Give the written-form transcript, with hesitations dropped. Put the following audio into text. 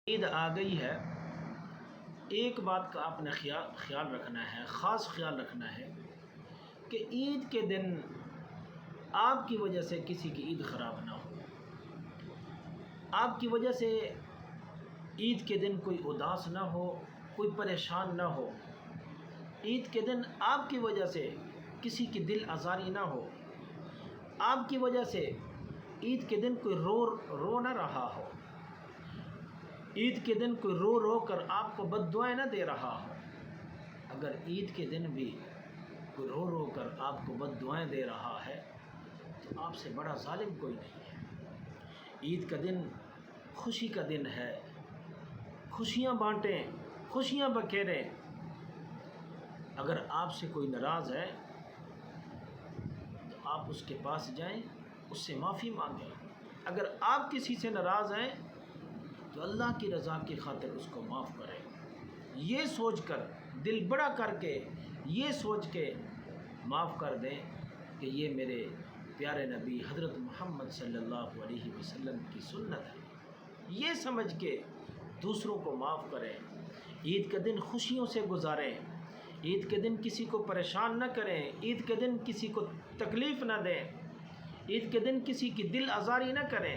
عید آ گئی ہے۔ ایک بات کا آپ نے خیال رکھنا ہے، خاص خیال رکھنا ہے کہ عید کے دن آپ کی وجہ سے کسی کی عید خراب نہ ہو، آپ کی وجہ سے عید کے دن کوئی اداس نہ ہو، کوئی پریشان نہ ہو، عید کے دن آپ کی وجہ سے کسی کی دل آزاری نہ ہو، آپ کی وجہ سے عید کے دن کوئی رو نہ رہا ہو، عید کے دن کوئی رو کر آپ کو بد دعائیں نہ دے رہا ہو۔ اگر عید کے دن بھی کوئی رو کر آپ کو بد دعائیں دے رہا ہے تو آپ سے بڑا ظالم کوئی نہیں ہے۔ عید کا دن خوشی کا دن ہے، خوشیاں بانٹیں، خوشیاں بکھیریں۔ اگر آپ سے کوئی ناراض ہے تو آپ اس کے پاس جائیں، اس سے معافی مانگیں۔ اگر آپ کسی سے ناراض ہیں تو اللہ کی رضا کی خاطر اس کو معاف کریں، یہ سوچ کر، دل بڑا کر کے، یہ سوچ کے معاف کر دیں کہ یہ میرے پیارے نبی حضرت محمد صلی اللہ علیہ وسلم کی سنت ہے، یہ سمجھ کے دوسروں کو معاف کریں۔ عید کے دن خوشیوں سے گزاریں، عید کے دن کسی کو پریشان نہ کریں، عید کے دن کسی کو تکلیف نہ دیں، عید کے دن کسی کی دل آزاری نہ کریں۔